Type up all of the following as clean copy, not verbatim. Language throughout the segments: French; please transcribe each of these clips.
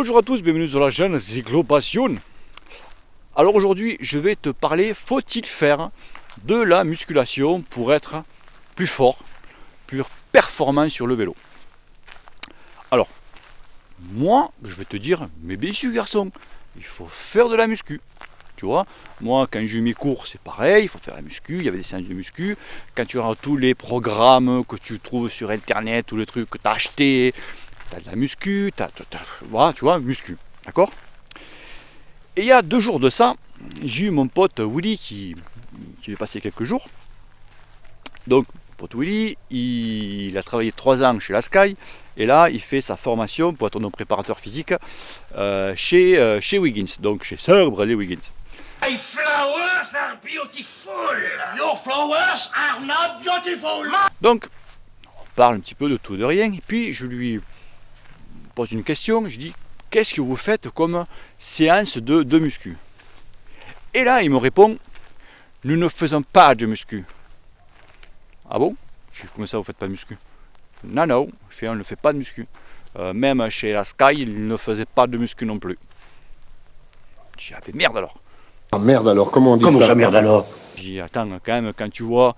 Bonjour à tous, bienvenue sur la chaîne Cyclopassion. Alors aujourd'hui, je vais te parler, faut-il faire de la musculation pour être plus fort, plus performant sur le vélo? Alors, moi, je vais te dire, mais bien sûr garçon, il faut faire de la muscu. Tu vois, moi quand j'ai eu mes cours, c'est pareil, il faut faire la muscu, il y avait des séances de muscu. Quand tu as tous les programmes que tu trouves sur internet, tous les trucs que tu as achetés, tu as de la muscu, voilà, tu vois, muscu, d'accord? Et il y a 2 jours de ça, j'ai eu mon pote Willy qui est passé quelques jours. Donc, mon pote Willy, il a travaillé 3 ans chez la Sky, et là, il fait sa formation pour être nos préparateur physique chez Wiggins, donc chez Sir Bradley Wiggins. My flowers are beautiful. Your flowers are not beautiful. Donc, on parle un petit peu de tout et de rien, et puis je lui pose une question, je dis, qu'est-ce que vous faites comme séance de muscu? Et là, il me répond, nous ne faisons pas de muscu. Ah bon? Je dis, comment ça, vous faites pas de muscu? Non, non, on ne fait pas de muscu. Même chez la Sky, ils ne faisaient pas de muscu non plus. Je dis, ah ben merde alors. Ah merde alors, comment on dit Comment ça? ça merde alors? Je dis, attends, quand même, quand tu vois,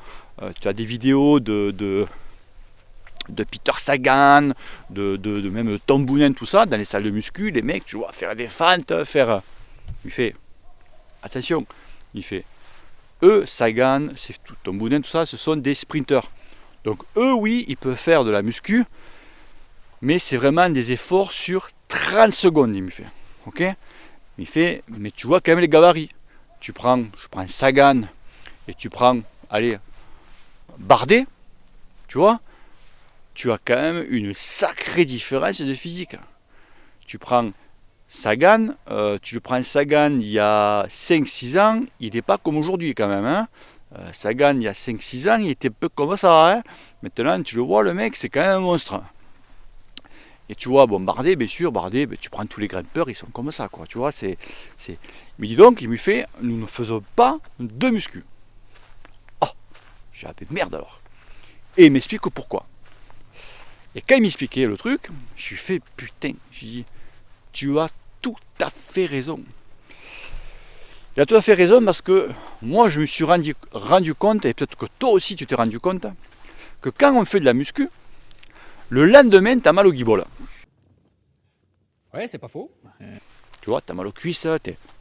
tu as des vidéos de Peter Sagan, de même Tom Boonen, tout ça, dans les salles de muscu, les mecs, tu vois, faire des fentes, faire... Il fait, attention, il fait, eux, Sagan, c'est tout, Tom Boonen, tout ça, ce sont des sprinteurs. Donc eux, oui, ils peuvent faire de la muscu, mais c'est vraiment des efforts sur 30 secondes, il me fait. Ok? Il fait, mais tu vois quand même les gabarits. Je prends Sagan, et tu prends, allez, Bardet, tu vois, tu as quand même une sacrée différence de physique. Tu prends Sagan, il y a 5-6 ans, il n'est pas comme aujourd'hui quand même. Hein. Sagan, il y a 5-6 ans, il était un peu comme ça. Hein. Maintenant, tu le vois, le mec, c'est quand même un monstre. Et tu vois, bon, Bardet, bien sûr, Bardet, ben, tu prends tous les grimpeurs, ils sont comme ça, quoi. Tu vois, c'est... Mais dis donc, il me fait, nous ne faisons pas de muscu. Oh, j'ai appelé merde alors. Et il m'explique pourquoi. Et quand il m'expliquait le truc, je lui fais putain, je dis, tu as tout à fait raison. Il a tout à fait raison parce que moi je me suis rendu compte, et peut-être que toi aussi tu t'es rendu compte, que quand on fait de la muscu, le lendemain tu as mal au guibole. Ouais, c'est pas faux. Tu vois, tu as mal aux cuisses,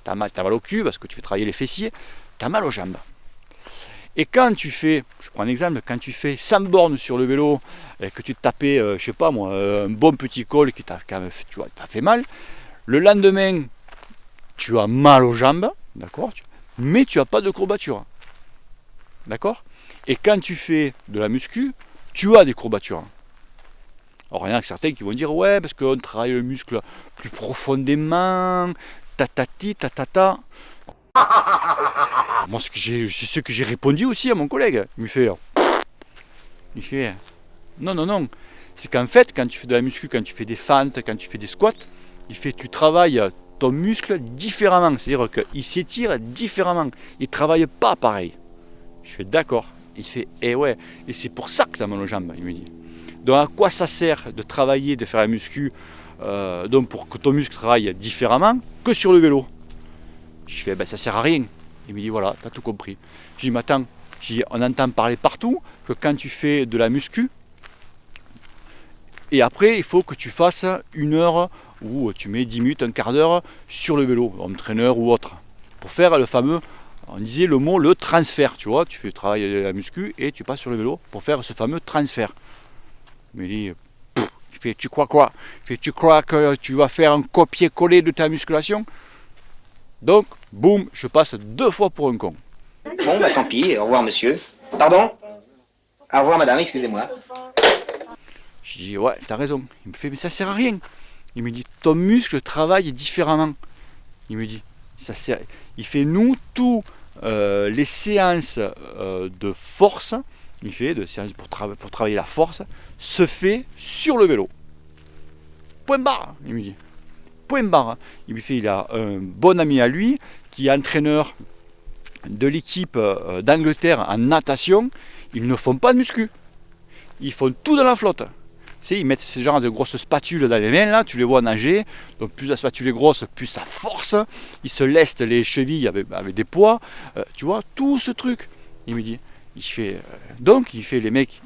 t'as mal au cul parce que tu fais travailler les fessiers, tu as mal aux jambes. Et quand tu fais, je prends un exemple, quand tu fais 100 bornes sur le vélo et que tu te tapais, je sais pas moi, un bon petit col qui t'a fait mal, le lendemain, tu as mal aux jambes, d'accord, mais tu n'as pas de courbature. D'accord? Et quand tu fais de la muscu, tu as des courbatures. Alors il y en a certains qui vont dire, ouais, parce qu'on travaille le muscle plus profondément, tatati, tatata. Moi, c'est ce que j'ai répondu aussi à mon collègue. Il me fait, non. C'est qu'en fait, quand tu fais de la muscu, quand tu fais des fentes, quand tu fais des squats, tu travailles ton muscle différemment. C'est-à-dire qu'il s'étire différemment. Il ne travaille pas pareil. Je fais d'accord. Il fait, ouais. Et c'est pour ça que tu as mal aux jambes, il me dit. Donc à quoi ça sert de travailler, de faire la muscu, donc pour que ton muscle travaille différemment que sur le vélo? Je fais, ben ça sert à rien. Il me dit, voilà, t'as tout compris. Je dis, mais attends, on entend parler partout que quand tu fais de la muscu, et après, il faut que tu fasses 1 heure ou tu mets 10 minutes, un quart d'heure sur le vélo, entraîneur ou autre, pour faire le fameux, on disait le mot, le transfert. Tu vois, tu fais le travail de la muscu et tu passes sur le vélo pour faire ce fameux transfert. Il me dit, il fait, tu crois quoi? Il fait, tu crois que tu vas faire un copier-coller de ta musculation? Donc, boum, je passe 2 fois pour un con. Bon, bah tant pis, au revoir monsieur. Pardon? Au revoir madame, excusez-moi. Je dis, ouais, t'as raison. Il me fait, mais ça sert à rien. Il me dit, ton muscle travaille différemment. Il me dit, ça sert. Il fait, nous, tous les séances de force, il fait, de séances pour travailler la force, se fait sur le vélo. Point barre, il me dit. Point barre. Il me fait, il a un bon ami à lui qui est entraîneur de l'équipe d'Angleterre en natation. Ils ne font pas de muscu. Ils font tout dans la flotte. sais, ils mettent ce genre de grosses spatules dans les mains, là, tu les vois nager. Donc plus la spatule est grosse, plus ça force. Ils se lestent les chevilles avec des poids. Tu vois, tout ce truc. Il me dit, les mecs,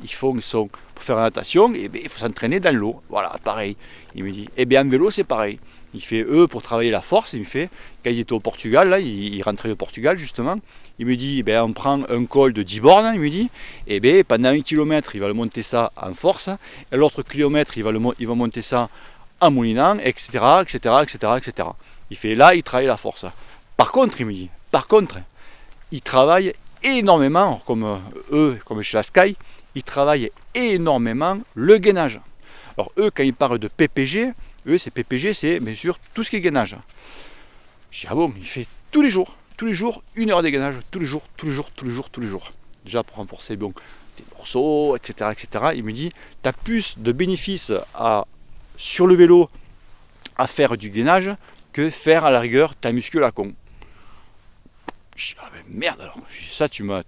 pour faire la natation, et ben, il faut s'entraîner dans l'eau. Voilà, pareil. Il me dit, et bien en vélo, c'est pareil. Il fait, eux, pour travailler la force, il me fait, quand il était au Portugal, là, il rentrait au Portugal, justement, il me dit, ben, on prend un col de 10 bornes, il me dit, et ben, pendant 1 kilomètre, il va le monter ça en force, et l'autre kilomètre, il va monter ça en moulinant, etc., etc., etc., etc. Il fait, là, il travaille la force. Par contre, il me dit, il travaille énormément, comme chez la Sky, ils travaillent énormément le gainage. Alors eux, quand ils parlent de PPG, c'est bien sûr tout ce qui est gainage. Je dis, ah bon, il fait tous les jours, 1 heure de gainage, tous les jours. Déjà pour renforcer bon, des morceaux, etc., etc. Il me dit, tu as plus de bénéfices sur le vélo à faire du gainage que faire à la rigueur ta muscu à la con. Je dis, ah ben merde alors, ça tu m'as.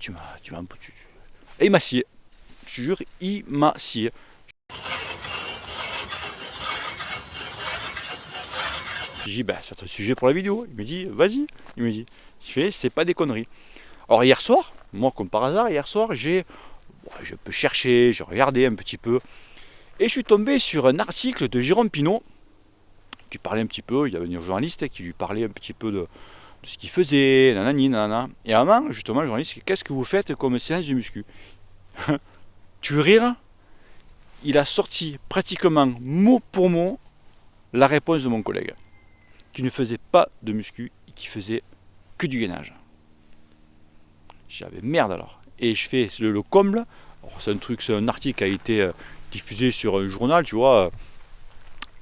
Et il m'a scié. Je te jure, il m'a scié. Je dis, ben c'est un sujet pour la vidéo. Il me dit, vas-y. Il me dit, c'est pas des conneries. Alors hier soir, moi comme par hasard, j'ai peu cherché, j'ai regardé un petit peu. Et je suis tombé sur un article de Jérôme Pinault qui parlait un petit peu, il y avait un journaliste qui lui parlait un petit peu de ce qu'il faisait, nanani, nanana. Et à un moment, justement, le journaliste, qu'est-ce que vous faites comme séance de muscu? Tu veux rire? Il a sorti pratiquement mot pour mot la réponse de mon collègue, qui ne faisait pas de muscu et qui faisait que du gainage. J'avais merde alors. Et je fais le comble. C'est un article qui a été diffusé sur un journal, tu vois.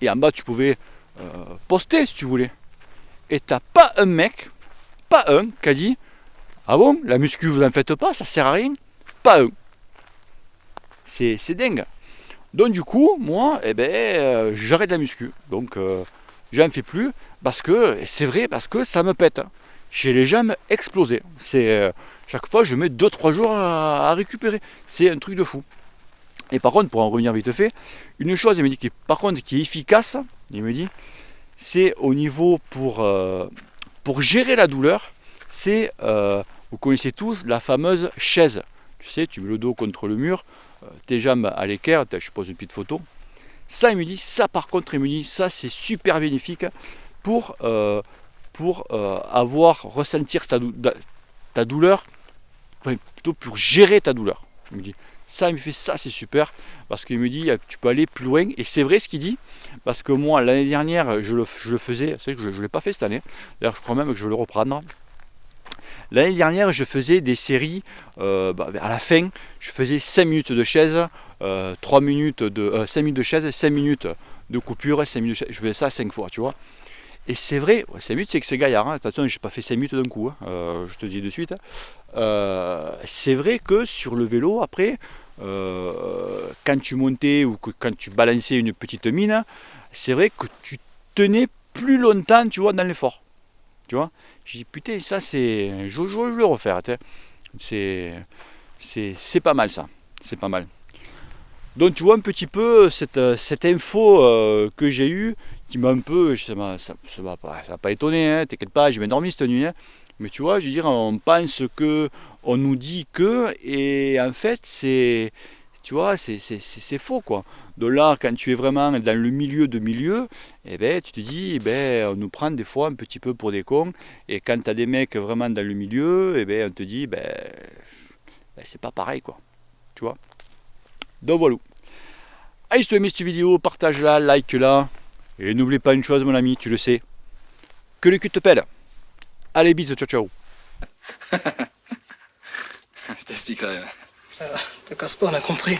Et en bas, tu pouvais poster si tu voulais. Et t'as pas un mec, qui a dit, ah bon, la muscu vous en faites pas, ça sert à rien. Pas un. C'est dingue. Donc du coup, moi, j'arrête la muscu. Donc j'en fais plus parce que ça me pète. J'ai les jambes explosées. Chaque fois, je mets 2-3 jours à récupérer. C'est un truc de fou. Et par contre, pour en revenir vite fait, une chose, il me dit qui est efficace, il me dit, c'est au niveau pour gérer la douleur, vous connaissez tous la fameuse chaise. Tu sais, tu mets le dos contre le mur, tes jambes à l'équerre, je pose une petite photo. Ça, il me dit, ça c'est super bénéfique pour ressentir ta douleur, enfin, plutôt pour gérer ta douleur. Il me dit, ça, il me fait ça, c'est super, parce qu'il me dit, tu peux aller plus loin, et c'est vrai ce qu'il dit, parce que moi, l'année dernière, je le faisais, c'est que je ne l'ai pas fait cette année, d'ailleurs, je crois même que je vais le reprendre. L'année dernière, je faisais des séries, à la fin, je faisais 5 minutes de chaise, 5 minutes de chaise, 5 minutes de coupure, 5 minutes de chaise, je faisais ça 5 fois, tu vois. Et c'est vrai, 5 minutes c'est que c'est gaillard, attention, je n'ai pas fait 5 minutes d'un coup, je te dis de suite. C'est vrai que sur le vélo, après, quand tu montais ou quand tu balançais une petite mine, c'est vrai que tu tenais plus longtemps, tu vois, dans l'effort. Tu vois, j'ai dit putain, ça c'est. Je vais le refaire. C'est pas mal ça. C'est pas mal. Donc tu vois un petit peu cette info que j'ai eue qui m'a un peu. Ça m'a pas étonné, hein, t'inquiète pas, j'ai bien dormi cette nuit. Hein. Mais tu vois, je veux dire, on pense que. On nous dit que. Et en fait, c'est. Tu vois, c'est faux quoi. De là, quand tu es vraiment dans le milieu de milieu, tu te dis, on nous prend des fois un petit peu pour des cons. Et quand tu as des mecs vraiment dans le milieu, on te dit, c'est pas pareil quoi. Tu vois. Donc voilà. Allez, si tu as aimé cette vidéo, partage-la, like-la. Et n'oublie pas une chose, mon ami, tu le sais. Que le cul te pèle. Allez, bisous, ciao, ciao. Je t'expliquerai. Te casse pas, on a compris.